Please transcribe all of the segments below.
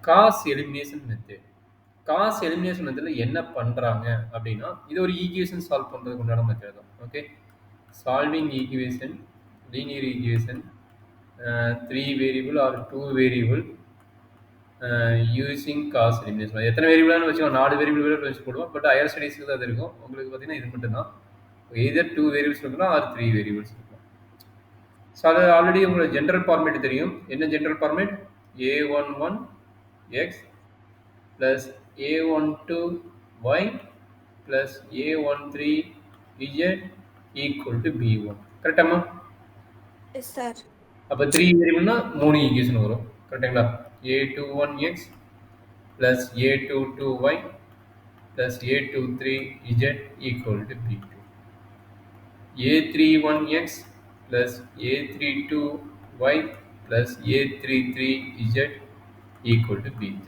Gauss elimination method. Gauss elimination மெத்தட்ல என்ன பண்றாங்க அப்படின்னா, இது ஒரு ஈக்குவேஷன் சால்வ் பண்றதுக்கு உண்டான மெத்தட் தான். Okay. Solving equation, linear equation, 3 variable or 2 variable using Gauss elimination. எத்தனை வேரியபிளானு வச்சுக்கோங்க, 4 வேரியபிள் வச்சு போடுவோம். பட் ஹையர் ஸ்டடீஸ்க்கு தான் அது இருக்கும். உங்களுக்கு பார்த்தீங்கன்னா இது மட்டும் தான். எய்தர் 2 வேரியபிள்ஸ் இருக்கலாம் ஆர் 3 வேரியபிள்ஸ் இருக்கும். ஸோ அது ஆல்ரெடி உங்களுக்கு ஜென்ரல் ஃபார்மேட் தெரியும். என்ன general format? a11 x plus a12 y plus a13 z equal to b1. கரெக்டாமா? Yes, sir. அப்போ 3 வேரியபிள்னா 3 ஈக்குவேஷன் வரும். கரெக்டுங்களா? a21 x plus a22 y plus a23 z equal to b2. a31 x plus a32 y plus a33 z equal to b3.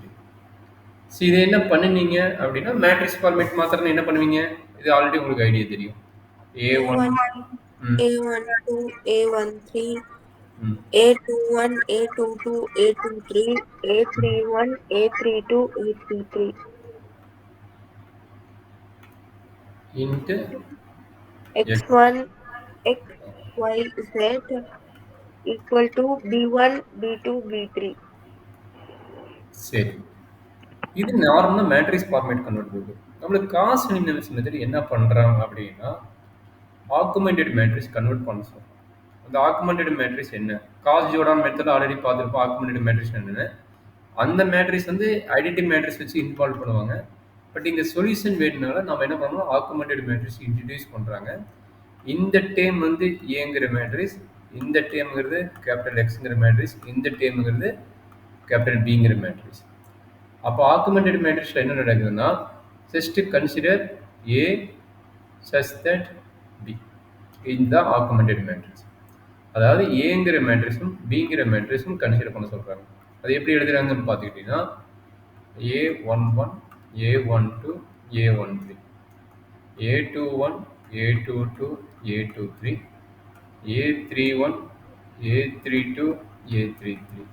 So இது என்ன பண்ணுவீங்க அப்படின்னா, matrix format மாத்திரம் என்ன பண்ணுவீங்க? இது ஆல்ரெடி உங்களுக்கு ஐடியா தெரியும். a1 a12 a13 a21 a22 a23 a31 a32 a33 into x1 x y z equal to b1 b2 b3. சரி, இது நார்மலா மேட்ரிக்ஸ் ஃபார்மேட் கன்வெர்ட் பண்ணுது. நம்மளுக்கு காஸ் எலிமினேஷன் மெத்தட் என்ன பண்றாங்க அப்படின்னா, ஆகுமெண்டட் மேட்ரிக்ஸ் கன்வெர்ட் பண்ண சொல்றோம். அந்த ஆகுமெண்டட் மேட்ரிக்ஸ் என்ன? காஸ் ஜோர்டான் மெத்தட் ஆல்ரெடி பார்த்துருப்போம். ஆகுமெண்டட் மேட்ரிக்ஸ் என்னன்னு, அந்த மேட்ரிக்ஸ் வந்து ஐடென்டி மேட்ரிக்ஸ் வச்சு இன்வால்வ் பண்ணுவாங்க. பட் இங்கே சொல்யூஷன் வேணுனால நம்ம என்ன பண்ணணும், ஆகுமெண்டட் மேட்ரிக்ஸ் இன்ட்ரடியூஸ் பண்ணுறாங்க. இந்த டேம் வந்து ஏங்கிற மேட்ரிக்ஸ், இந்த டேம்ங்கிறது கேபிட்டல் எக்ஸுங்கிற மேட்ரிக்ஸ், இந்த டேம்ங்கிறது கேபிட்டல் பிங்கிற மேட்ரிக்ஸ். அப்போ ஆகுமெண்டட் மேட்ரிக்ஸில் என்ன நடக்குதுன்னா, just consider A such that B இந்த ஆகுமெண்டட் மேட்ரிக்ஸ். அதாவது ஏங்கிற மேட்ரிக்ஸும் பிங்கிற மேட்ரிக்ஸும் கன்சிடர் பண்ண சொல்கிறாங்க. அது எப்படி எழுதுறாங்கன்னு பார்த்துக்கிட்டிங்கன்னா, a11 a12 a13 a21 a22 a23 a31 a32 a33.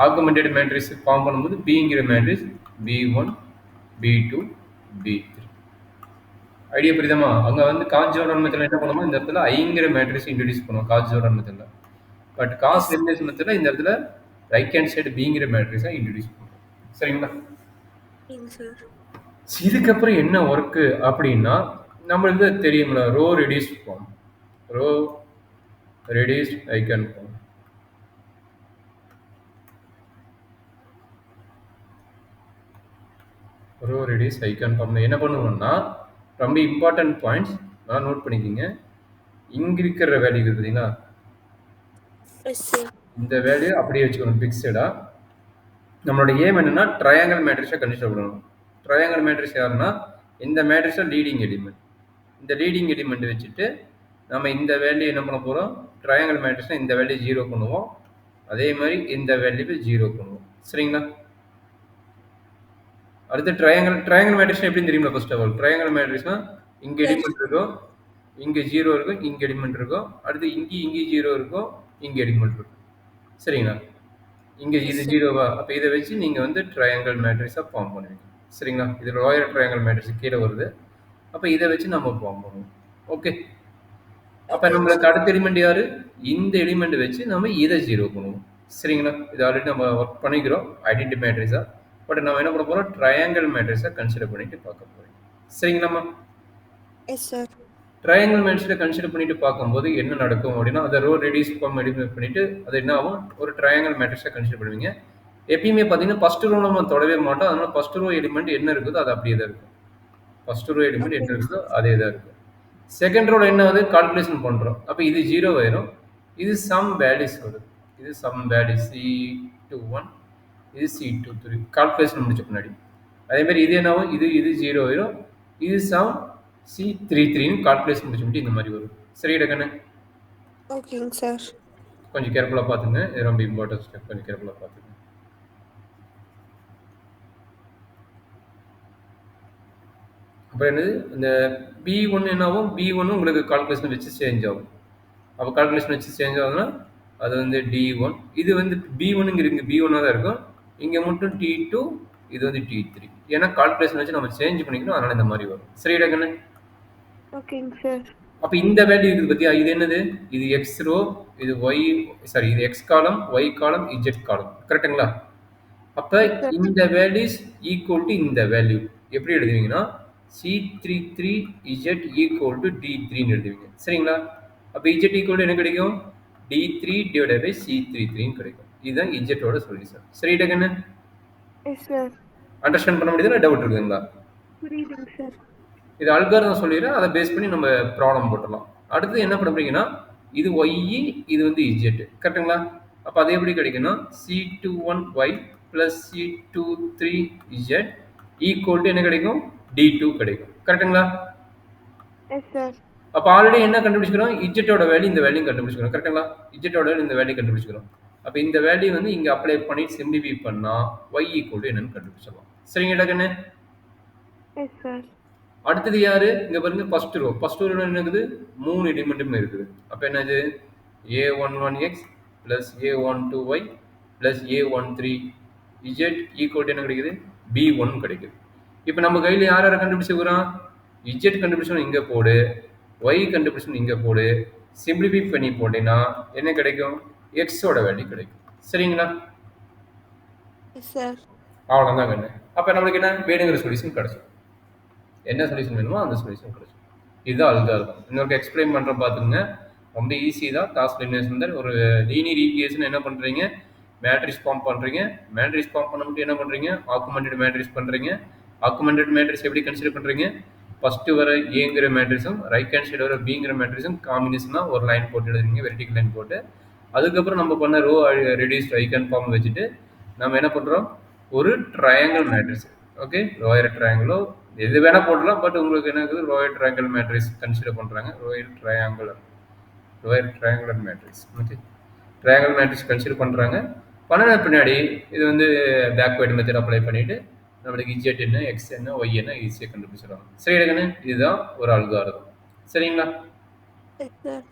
Augmented matrix form பண்ணும்போது பிங்கிற matrix b1 b2 b3. Idea புரியுதாமா? அங்கே வந்து காஸ் ஜோர்டான் மெத்தடில் என்ன பண்ணுமோ, இந்த இடத்துல ஐங்கிற மேட்ரிக்ஸ் இன்ட்ரடியூஸ் பண்ணுவோம் காஸ் ஜோர்டான் மெத்தடில். பட் காஸ் எலிமினேஷன் மெத்தடில் இந்த இடத்துல ரைட் ஹேண்ட் சைடு பிங்கிற மேட்ரிக்ஸை இன்ட்ரடியூஸ் பண்ணுவோம். சரிங்களா? இதுக்கப்புறம் என்ன ஒர்க்கு அப்படின்னா, நம்மளுக்கு தெரியுங்களா, row reduce form, row reduce ஐகான் ஃபார்ம். ரோ ரெடியூஸ் ஐகான் ஃபார்ம் என்ன பண்ணுவோம்னா, ரொம்ப இம்பார்ட்டன்ட் பாயிண்ட்ஸ் நான் நோட் பண்ணிக்கிங்க. இங்கே இருக்கிற வேல்யூ பார்த்தீங்களா, இந்த வேல்யூ அப்படியே வச்சுக்கணும் ஃபிக்ஸடா. நம்மளோட ஏம் என்னன்னா, ட்ரையாங்கல் மேட்ரிக்ஸை கன்சிடர் பண்ணணும். ட்ரையாங்கல் மேட்ரிக்ஸ் யாருன்னா, இந்த மேட்ரிக்ஸில் லீடிங் எலிமெண்ட். இந்த லீடிங் எலிமெண்ட் வச்சுட்டு நம்ம இந்த வேல்யூ என்ன பண்ண போகிறோம், ட்ரையாங்கல் மேட்ரிக்ஸில் இந்த வேல்யூ 0 பண்ணுவோம். அதே மாதிரி இந்த வேல்யூவை 0 பண்ணுவோம். சரிங்களா? அடுத்து ட்ரையாங்கல் மேட்ரிக்ஸ் எப்படின்னு தெரியுமா? ஃபர்ஸ்ட் ஆஃப் ஆல் ட்ரையாங்கல் மேட்ரிக்ஸ்னா, இங்கே எலிமெண்ட் இருக்கும், இங்கே 0 இருக்கும், இங்கே எலிமெண்ட் இருக்கும், அடுத்து இங்கே 0 இருக்கும், இங்கே எலிமெண்ட் இருக்கும். சரிங்களா? இங்கே இது 0வா, அப்போ இதை வச்சு நீங்கள் வந்து ட்ரையாங்கல் மேட்ரிக்ஸாக ஃபார்ம் பண்ணுவீங்க. சரிங்களா? இது லாயர் ட்ரையாங்கல் மேட்ரிக்ஸ் கீழே வருது. அப்போ இதை வச்சு நம்ம ஃபார்ம் பண்ணுவோம். ஓகே. அப்போ நம்மளுக்கு அடுத்த எலிமெண்ட் யாரு? இந்த எலிமெண்ட் வச்சு நம்ம இதை 0 பண்ணுவோம். சரிங்களா? இது ஆல்ரெடி நம்ம ஒர்க் பண்ணிக்கிறோம் ஐடென்டி மேட்ரிக்ஸா. பட் நம்ம என்ன பண்ண போகிறோம், ட்ரையாங்கல் மேட்ரிக்ஸை கன்சிடர் பண்ணிட்டு பார்க்க போகிறோம். சரிங்களாம்மா? Yes sir. ட்ரையாங்கல் மேட்ரிக்ஸை கன்சிடர் பண்ணிட்டு பார்க்கும்போது என்ன நடக்கும் அப்படின்னா, அதை ரோ ரெடியூஸ் ஃபார்ம் எலிமினேட் பண்ணிட்டு அது என்ன ஆகும், ஒரு ட்ரையாங்கல் மேட்ரிக்ஸை கன்சிடர் பண்ணுவீங்க. எப்பயுமே பார்த்தீங்கன்னா ஃபர்ஸ்ட் ரோ நம்ம தொடவே மாட்டோம். அதனால ஃபர்ஸ்ட் ரோ எலிமெண்ட் என்ன இருக்குதோ அது அப்படியே தான் இருக்கும். ஃபர்ஸ்ட் ரோ எலிமெண்ட் என்ன இருக்குதோ அதே தான் இருக்கும். செகண்ட் ரோல என்ன ஆகுது, கால்குலேஷன் பண்ணுறோம். அப்போ இது 0 ஆயிரும், இது சம் வேல்யூஸ் வருது, இது சம் வேல்யூ C21, இது C23 கால்குலேஷன் முடிச்ச பின்னாடி. அதேமாதிரி இது என்ன ஆகும், இது 0 ஆயிரும், இது சம் C33ன்னு கால்குலேஷன் முடிச்சு முடிச்சு இந்த மாதிரி வரும். சரிடா கண்ணு? ஓகேங்க சார். கொஞ்சம் கேர்ஃபுல்லாக பார்த்துங்க, இது ரொம்ப இம்பார்ட்டன்ட் ஸ்டெப், கொஞ்சம் கேர்ஃபுல்லாக பார்த்துங்க. அப்புறம் என்னது, இந்த B1 என்னாகும், B1 உங்களுக்கு கால்குலேஷன் வச்சு சேஞ்ச் ஆகும். அப்போ கால்குலேஷன் வச்சு சேஞ்ச் ஆகுதுன்னா அது வந்து D1. இது வந்து B1ங்கிறீங்க B1 தான் இருக்கும், இங்கே மட்டும் T2, இது வந்து T3. ஏன்னா கால்குலேஷன் வச்சு நம்ம சேஞ்ச் பண்ணிக்கணும், அதனால இந்த மாதிரி வரும். சரிடா கண்ணு? ஓகேங்க சார். அப்போ இந்த வேல்யூ இருக்குது பத்தியா, இது என்னது? இது எக்ஸ் ரோ, இது ஒய், சாரி இது எக்ஸ் காலம், ஒய் காலம், இஜெட் காலம், கரெக்டுங்களா? அப்போ எஸ் சார். இந்த வேல்யூஸ் ஈக்குவல் டு இந்த வேல்யூ எப்படி எழுதுவீங்கன்னா C33 Z ஈக்குவல் டு D3ன்னு எழுதுவீங்க. சரிங்களா? அப்போ Z ஈக்குவல் டு என்ன கிடைக்கும்? D3 டிவைடட் பை C33ன்னு கிடைக்கும். இதுதான் இஜெட்டோட சொல்யூஷன். சரிடா கண்ணு? Yes sir. அண்டர்ஸ்டாண்ட் பண்ண முடியுதா, டவுட் இருக்குதுங்களா? புரியுதுங்க சார். இது அல்காரிதம் சொல்லிடுறேன், அதை பேஸ் பண்ணி நம்ம ப்ராப்ளம் போட்டுடலாம். அடுத்து என்ன பண்ணுறீங்கன்னா இது ஒய், இது வந்து இஜெட், கரெக்டுங்களா? அப்போ அது எப்படி கிடைக்குன்னா C21Y plus C23Z equal to என்ன கிடைக்கும்? D2 கிடைக்கும், கரெக்டுங்களா? Yes sir. அப்போ ஆல்ரெடி என்ன கண்டுபிடிச்சிக்கிறோம்? இஜெட்டோட வேல்யூ இந்த வேல்யூ கண்டுபிடிச்சிக்கிறோம், கரெக்டுங்களா? இஜெட்டோட வேல்யூ இந்த வேல்யூ கண்டுபிடிச்சிக்கிறோம். அப்போ இந்த வேல்யூ வந்து இங்கே அப்ளை பண்ணி சிம்பிளிஃபை பண்ணால் ஒய் ஈக்குவல் டு என்னன்னு கண்டுபிடிச்சிடலாம். சரிங்கடா கண்ணு? Yes sir. அடுத்தது யாரு? இங்க பாருங்க, ஃபர்ஸ்ட் ரோ. ஃபர்ஸ்ட் ரோ என்ன இருக்குது? 3 எலிமெண்ட்டுமே இருக்குது. அப்ப என்னது? A11x plus A12y plus A13z equal என்ன கிடைக்குது? B1 கிடைக்குது. இப்போ நம்ம கையில் யார் யாரை கண்டுபிடிச்சிருக்கிறோம்? z கண்டுபிடிச்சோம் இங்கே போடு, y கண்டுபிடிச்சோம் இங்கே போடு, சிம்பிளிஃபை பண்ணி போட்டீங்கன்னா என்ன கிடைக்கும்? எக்ஸோட வேல்யூ கிடைக்கும். சரிங்களா? Yes sir. அவ்வளோதான் கண்ணு. அப்போ நம்மளுக்கு என்ன வேணுங்கிற சொல்யூஷன் கிடைச்சிடும். என்ன சொல்யூஷன் வேணுமோ அந்த சொல்யூஷன் கிடைக்கும். இதுதான் அல்காரிதம். இன்னொரு எக்ஸ்பிளைன் பண்ணுற பார்த்துங்க. ரொம்ப ஈஸி தான். காஸ்ட் லினியர் வந்து ஒரு லீனியர் ஈக்குவேஷன் என்ன பண்ணுறீங்க? மேட்ரிக்ஸ் ஃபார்ம் பண்ணுறீங்க. மேட்ரிக்ஸ் ஃபார்ம் பண்ண மட்டும் என்ன பண்ணுறீங்க? ஆக்குமெண்டட் மேட்ரிக்ஸ் பண்ணுறீங்க. ஆக்குமெண்டட் மேட்ரிக்ஸ் எப்படி கன்சிடர் பண்ணுறீங்க? ஃபஸ்ட்டு வர ஏங்கிற மேட்ரிக்ஸும் ரைட் ஹேண்ட் சைடு வர பிங்கிற மேட்ரிக்ஸும் காம்பினேஷனாக ஒரு லைன் போட்டு எழுதுறீங்க, வெர்டிகல் லைன் போட்டு. அதுக்கப்புறம் நம்ம பண்ண ரோ ரெடியூஸ்ட் ஐகான் ஃபார்ம் வச்சுட்டு நம்ம என்ன பண்ணுறோம்? ஒரு ட்ரையாங்கிள் மேட்ரிக்ஸ், ஓகே, லோயர் ட்ரையாங்கிளோ எது வேணால் போடலாம். பட் உங்களுக்கு என்ன இருக்குது? லோயர் ட்ரையாங்கிள் மேட்ரிக்ஸ் கன்சிடர் பண்ணுறாங்க. Lower triangular matrix, okay, triangle matrix consider பண்ணுறாங்க. பண்ணின பின்னாடி இது வந்து பேக்வேர்டு மெத்தட் அப்ளை பண்ணிவிட்டு நம்மளுக்கு இஜெட் என்ன, எக்ஸ் என்ன, ஒய் என்ன ஈஸியாக கண்டுபிடிச்சிடுவாங்க. சரி எடுக்கணும். இதுதான் ஒரு அல்காரிதம். சரிங்களா? Yes sir.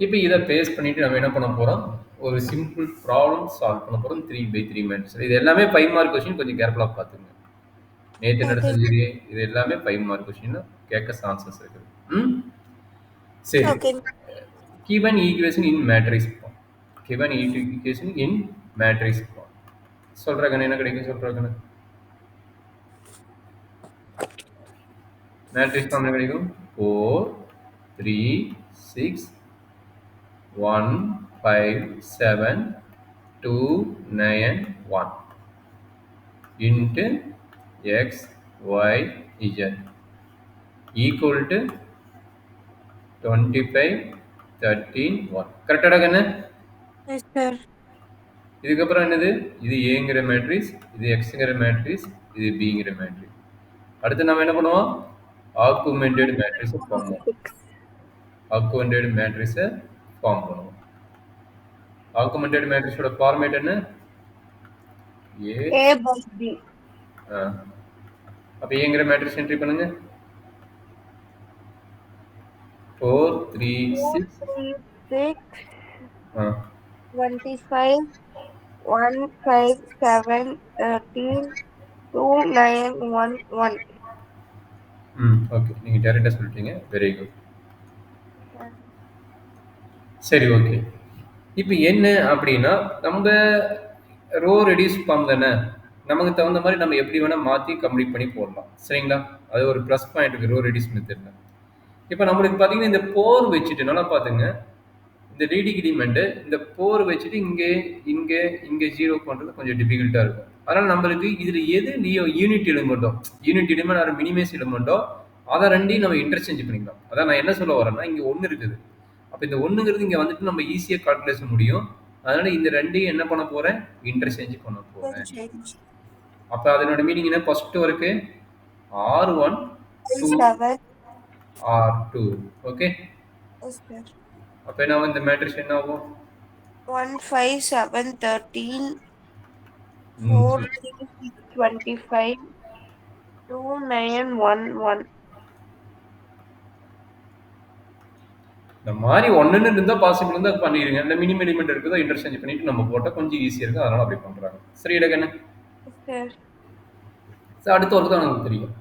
இப்போ இதை பேஸ் பண்ணிட்டு நம்ம என்ன பண்ண போகிறோம்? ஒரு சிம்பிள் ப்ராப்ளம் சால்வ் பண்ண போகிறோம். 3x3 matrix. இது எல்லாமே 5 மார்க் கொஸ்டின், கொஞ்சம் கேர்ஃபுல்லாக பார்த்துங்க. நேற்று நடந்தது இது எல்லாமே 5 மார்க் கொஸ்டின் கேட்க சான்சஸ் இருக்குது. சரி. given equation in matrix form. given equation in matrix form. சொல்றாங்க என்ன கிடைக்கும்? சொல்றாங்க மேட்ரிக்ஸ் ஃபார்ம் என்ன கிடைக்கும்? 4 3 6 1 5 7 2 9 1 into x y z equal to 25 13 1. கரெக்டாடா கண்ணு? Yes sir. இதுக்கப்புறம் என்னது? இது ஏங்கிற மேட்ரிக்ஸ், இது எக்ஸுங்கிற மேட்ரிக்ஸ், இது பிங்கிற மேட்ரிக்ஸ். அடுத்து நம்ம என்ன பண்ணுவோம்? ஆகுமெண்டட் மேட்ரிக்ஸை ஃபார்ம் பண்ணுவோம். ஆகுமெண்டட் மேட்ரிக்ஸை ஃபார்ம் பண்ணுவோம். ஆகுமெண்டட் மேட்ரிக்ஸோட ஃபார்மேட் என்ன? A by B. அப்போ ஏங்கிற மேட்ரிக்ஸ் என்ட்ரி பண்ணுங்க. 4 3 6 25 1 5 7 13 2 9 1 1. ஓகே, நீங்கள் டேரெக்டாக சொல்லிட்டீங்க. Very good. சரி, ஓகே. இப்போ என்ன அப்படின்னா நம்ம ரோ ரெடியூஸ் ஃபார்ம் தானே, நமக்கு தகுந்த மாதிரி நம்ம எப்படி வேணால் மாற்றி கம்ப்ளீட் பண்ணி போடலாம். சரிங்களா? அது ஒரு ப்ளஸ் பாயிண்ட் இருக்குது ரோ ரெடியூஸ் மெத்தடில். இப்போ நம்மளுக்கு பார்த்தீங்கன்னா இந்த போர் வச்சுட்டு நல்லா பார்த்துங்க, இந்த லீடிங் எலிமெண்ட்டு இந்த போர் வச்சுட்டு இங்கே இங்கே இங்கே ஜீரோ பண்ணுறது கொஞ்சம் டிஃபிகல்ட்டாக இருக்கும். அதனால் நம்மளுக்கு இதில் எது யூனிட் எலிமெண்ட்டோ, யூனிட் எலிமெண்ட் ஆர் மினிமைஸ் எலிமெண்ட்டோ அதை ரெண்டையும் நம்ம இன்டர்சேஞ்ச் பண்ணிக்கலாம். அதான் நான் என்ன சொல்ல வரேன்னா, இங்கே ஒன்று இருக்குது. அப்போ இந்த ஒன்றுங்கிறது இங்கே வந்துட்டு நம்ம ஈஸியாக கால்குலேஷன் முடியும். அதனால் இந்த ரெண்டையும் என்ன பண்ண போகிறேன்? இன்டர்சேஞ்ச் பண்ண போகிறேன். அப்போ அதனோட மீனிங் என்ன? First work R1 2 R2, okay. அப்போ என்ன ஆகும்? இந்த மேட்ரிக்ஸ் என்ன ஆகும்? 1 5 7 13 4 3 6 25 2 9 1 1. இந்த மாதிரி ஒன்றுன்னு இருந்தால் பாசிபிள் இருந்தால் பண்ணிடுங்க. இல்லை மினிமம் எலிமெண்ட் இருக்குதோ இன்டர்சேஞ்ச் பண்ணிட்டு நம்ம போட்டால் கொஞ்சம் ஈஸியாக இருக்குது, அதனால அப்படி பண்ணுறாங்க. சரி இடக்கண்ணு. சார். ஸோ அடுத்த ஒர்க்கு தான் நமக்கு தெரியும்.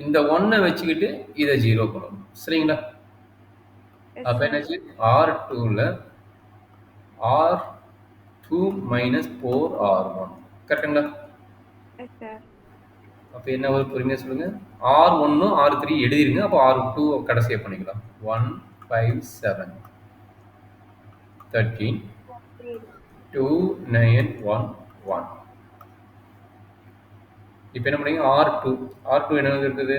இந்த ஒன்னை வச்சுக்கிட்டு இதை 0 பண்ணணும். சரிங்களா? அப்போ என்னாச்சு? R2ல R2 மைனஸ் 4R1 கரெக்டுங்களா? அப்போ என்ன ஒரு பொறுமையாக சொல்லுங்க. R1 R3 எழுதிருங்க. அப்போ R2 கடைசியாக பண்ணிக்கலாம். 1 5 7 13 2 9 1 1. இப்போ என்ன பண்ணீங்க? R2 என்ன இருக்குது?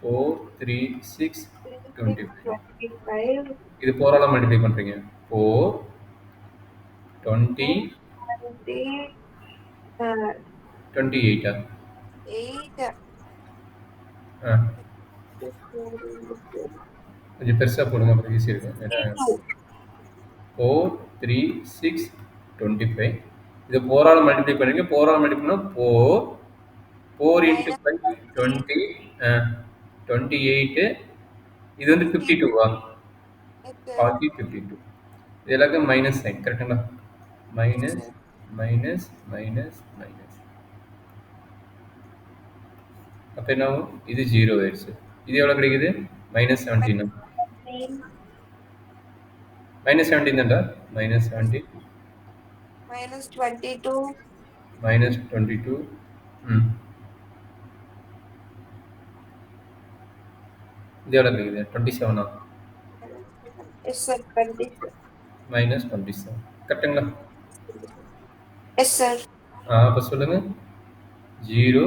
4 3 6 25. இது 4ஆல மல்டிப்ளை பண்றீங்க. 4 20 28. கொஞ்சம் பெருசா போடுங்க, அப்புறம் ஈஸியாக இருக்கும். ஏன்னா 4 3 6 25. இது 4ஆல மல்டிப்ளை பண்ணுறீங்க. 4ஆல மல்டிப்ளை பண்ணால் 4 4 இன்ட்டு 5 20 28. இது வந்து 52வா? 52. இது எல்லாத்தையும் மைனஸ் சைன் கரெக்டுங்களா? Minus minus minus minus. அப்போ என்ன ஆகும்? இது 0 ஆயிடுச்சு. இது எவ்வளோ கிடைக்குது? -17. -17 தான்டா. -17 -22 -22. ம், இது எவ்வளோ கிடைக்குது? 27ஆ? Yes sir. 27 -27 கரெக்டுங்களா? Yes sir. அப்போ சொல்லுங்க. 0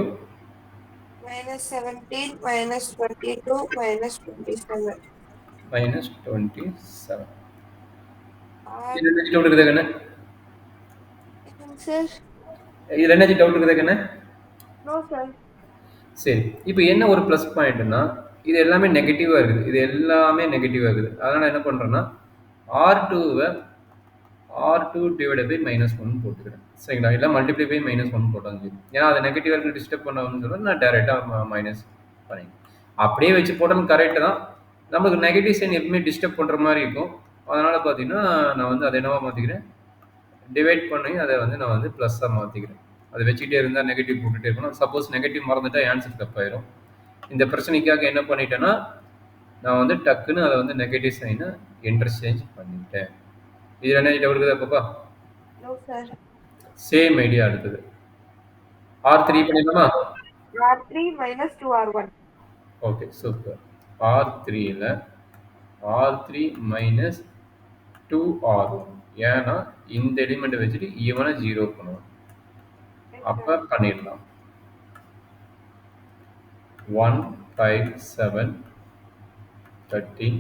-17 -22 -27. -27. இது என்ன டவுட் இருக்குதா கண்ணு? சார். இதில் என்ன டவுட் இருக்குதா கண்ணு? No sir. சரி, இப்போ என்ன ஒரு ப்ளஸ் பாயிண்ட்னா, இது எல்லாமே நெகட்டிவாக இருக்குது. இது எல்லாமே நெகட்டிவாக இருக்குது. அதனால் என்ன பண்ணுறேன்னா, R2வை R2 டிவைடட் பை -1 போட்டுக்கிறேன். சரிங்களா? இல்லை மல்டிப்ளை பை -1 போட்டாலும் சரி. ஏன்னா அது நெகட்டிவாக இருக்கு, டிஸ்டர்ப் பண்ணணும்னு சொல்ல நான் டேரெக்டாக மைனஸ் பண்ணிக்கிறேன். அப்படியே வச்சு போட்டாலும் கரெக்டு தான். நமக்கு நெகட்டிவ் சைன் எப்பவுமே டிஸ்டர்ப் பண்ணுற மாதிரி இருக்கும். அதனால் பார்த்தீங்கன்னா நான் வந்து அதை என்னவா மாற்றிக்கிறேன், டிவைட் பண்ணி அதை வந்து நான் வந்து ப்ளஸ்ஸாக மாற்றிக்கிறேன். அதை வச்சுக்கிட்டே இருந்தால் நெகட்டிவ் போட்டுகிட்டே இருக்கணும். சப்போஸ் நெகட்டிவ் மறந்துட்டா ஆன்சர் தப்பாயிரும். இந்த பிரச்சனைக்காக என்ன பண்ணிட்டேன்னா, நான் வந்து டக்குன்னு அதை வந்து நெகட்டிவ் சைனை இன்டர்சேஞ்ச் பண்ணிட்டேன். இதில் என்ன டவுட் இருக்குதா பாப்பா? No sir. Same idea. அடுத்தது R3 பண்ணிடலாமா? R3 -2R1. Okay, super. R3ல R3 மைனஸ் 2R1. ஏன்னா இந்த எலிமெண்ட்டை வச்சுட்டு இவனை 0 பண்ணுவோம். அப்போ பண்ணிடலாம். 1 5 7 13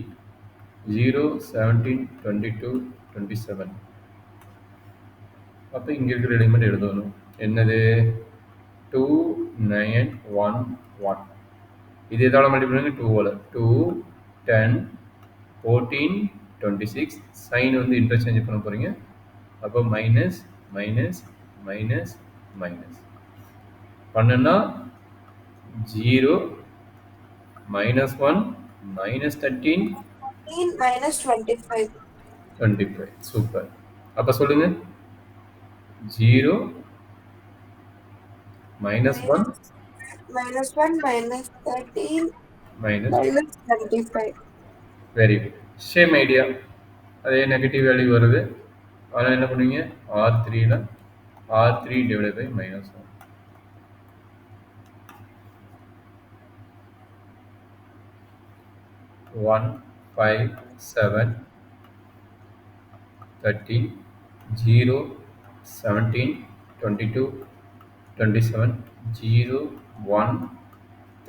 0 17 22 27. அப்போ இங்கே இருக்கிற எலிமெண்ட் எழுதணும். என்னது? 2 9 1 1. இது எதோட மல்டிப்ளை பண்ணுங்க? 2ஆல். 2 10 14 26. சைன் வந்து இன்டர்சேஞ்ச் பண்ண போகிறீங்க. அப்போ மைனஸ் மைனஸ் மைனஸ் மைனஸ் பண்ணுன்னா 0 -1 -13 -25. 25. சூப்பர். அப்போ சொல்லுங்க. 0 -1 -1 -13 -25. Very good. Same idea. அதே நெகட்டிவ் வேல்யூ வருது. அதனால் என்ன பண்ணுவீங்க? R3ல R3 டிவைடட் பை -1. 1 5 7 13 0 17 22 27 0 1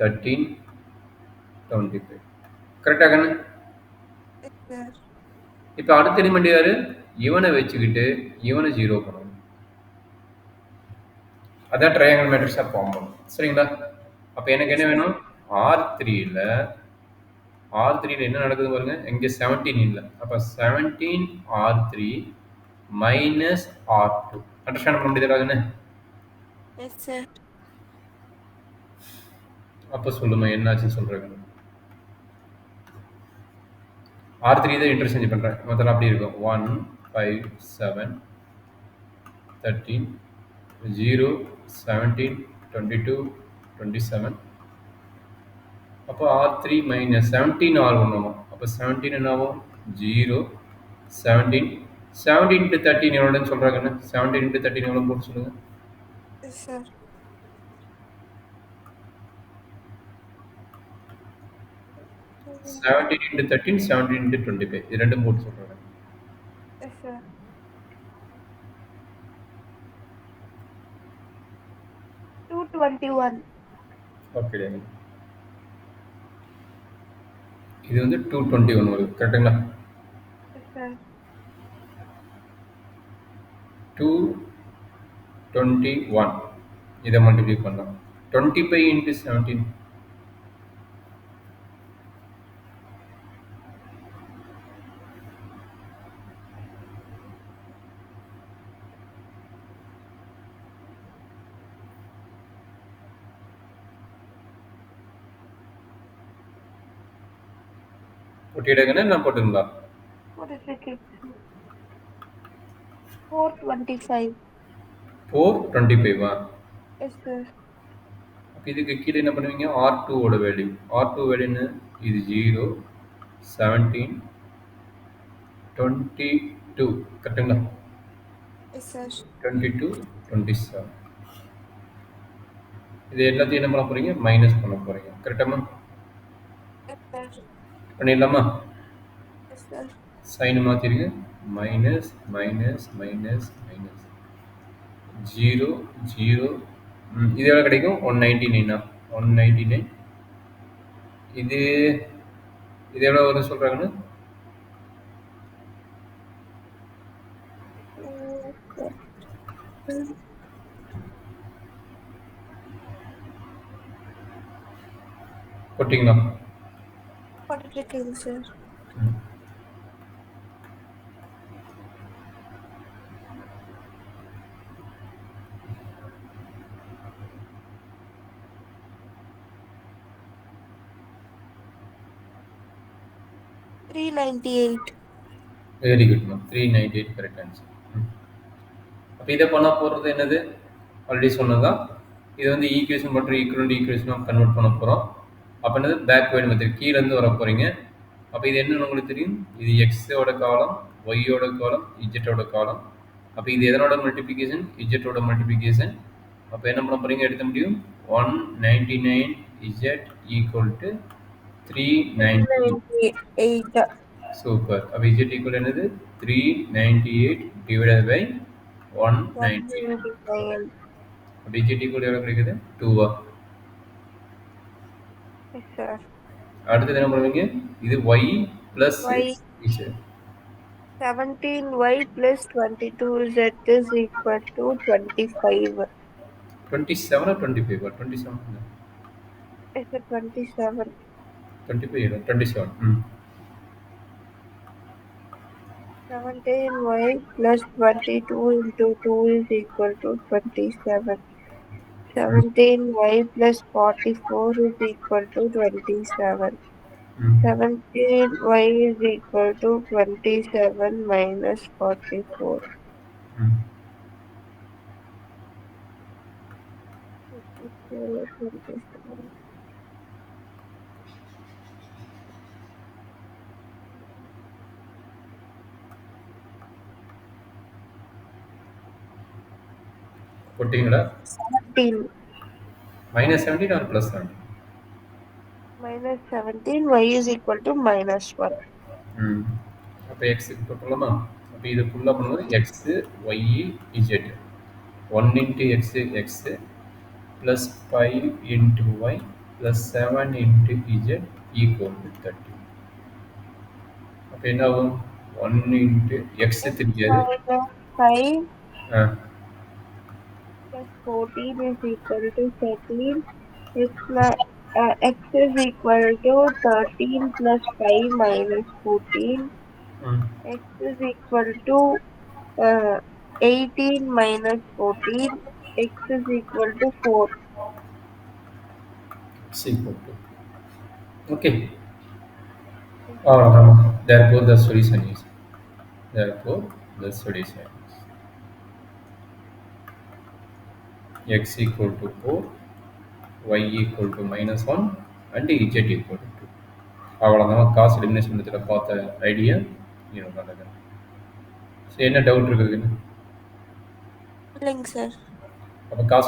13 25. கரெக்டாக கண்ணு? இப்போ அடுத்த எலிமெண்ட் யாரு? இவனை வச்சுக்கிட்டு இவனை 0 பண்ணணும். அதான் ட்ரையாங்கிள் மேட்ரிக்ஸாக ஃபார்ம் பண்ணும். சரிங்களா? அப்போ எனக்கு என்ன வேணும்? R3ல என்ன நடக்குது பாருங்க. இங்கே 17 இல்லை. அப்போ 17 R3 மைனஸ் R2. அண்டர்ஸ்டாண்ட் பண்ண முடியுதுன்னு? Yes sir. அப்போ சொல்லுமா என்னாச்சுன்னு சொல்கிறேன். R3 தான் இன்டர்சேஞ்ச் பண்ணுறேன். மொத்தம் அப்படி இருக்கும். 1, 5, 7, 13, 0, 17, 22, 27. அப்போ R3 மைனஸ் 17 R1 ஆகும். அப்போ 17 என்ன ஆகும்? 0, 17. 17 into 13 எவ்வளோன்னு சொல்கிறாங்கன்னு 17 into 13 எவ்வளோ போட்டு சொல்லுங்க. Yes, sir. 17 into 13, 17 into 25 இது ரெண்டும் போட்டு சொல்கிறாங்க. Yes, sir. 221. ஓகே, இது வந்து 221 வருது கரெக்டுங்களா? Yes, sir. 221 இதை மல்டிப்ளை பண்ணலாம். 25 into 17 ஒட்டிடுங்கன்னு நான் போட்டுங்களா? What is it? 425. 425 Yes, sir. அப்போ இதுக்கு கீழே என்ன பண்ணுவீங்க? R2ஓட வேல்யூ. R2 வேல்யூன்னு இது 0, 17, 22 கரெக்டுங்களா? Yes, sir. 22, 27 இது எல்லாத்தையும் என்ன பண்ண போகிறீங்க? மைனஸ் பண்ண போகிறீங்க கரெக்டாமா? Yes, sir. பண்ணிடலாமா? Yes, sir. சைன் மாற்றிடுங்க. Minus minus minus minus 0, 0. இது எவ்வளோ கிடைக்கும்? 199 199. இது இது எவ்வளோ வருது சொல்கிறாங்கன்னு? போட்டிங்களா? What is it, sir? ம். $398. Very good ma'am. 398 correct answer. அப்போ இதை பண்ண போகிறது என்னது? ஆல்ரெடி சொன்னதான். இது வந்து ஈக்குவேஷன் மற்றும் ஈக்குவலண்ட் ஈக்குவேஷனாக கன்வெர்ட் பண்ண போகிறோம். அப்போ என்னது? Backward method. கீழேருந்து வர போகிறீங்க. அப்போ இது என்னன்னு உங்களுக்கு தெரியும். இது எக்ஸோட காலம், ஒய்யோட காலம், இஜெட்டோட காலம். அப்போ இது எதனோட மல்டிப்ளிகேஷன்? இஜெட்டோட மல்டிப்ளிகேஷன். அப்போ என்ன பண்ண போகிறீங்க? எடுத்த முடியும் 199 இஜெட் ஈக்குவல் டு 398. 398. சூப்பர். அப்போ இஜெட் ஈக்குவல் என்னது? 398 டிவைடட் பை 198. 199. அப்போ இஜெட் ஈக்குவல் எவ்வளோ கிடைக்குது? 2. Yes, sir. அடுத்தது என்ன பண்ணுவீங்க? இது y plus Y. Z. 17y plus 22z is equal to 25. 27 or 25? 27. Is it 27? 25 27. 17y plus 22 into 2 is equal to 27. 17y plus 44 is equal to 27. 17y is equal to 27 minus 44. போட்டிங்களா? 17 minus 17 or plus 17? minus 17 y is equal to minus 1. அப்போ எக்ஸுக்கு போட்டுடலாமா? அப்போ இது ஃபுல்லாக பண்ணும்போது x y z 1 into x x plus 5 into y plus 7 into z equal to 30. அப்போ என்ன ஆகும்? 1 into எக்ஸு தெரியாது. 5 ஆ plus 14 is equal to 13. X is equal to 13 plus 5 minus 14. X is equal to 18 minus 14. X is equal to 4. equal to. Okay. Therefore, the solution is therefore the solution is x equal to 4, y equal to -1, and z equal to 2. அவ்வளோதான் காசு elimination மெத்தடில் பார்த்த idea இவ்வளோ தான். சரி, என்ன doubt இருக்குது? இல்லைங்க சார். அப்போ காசு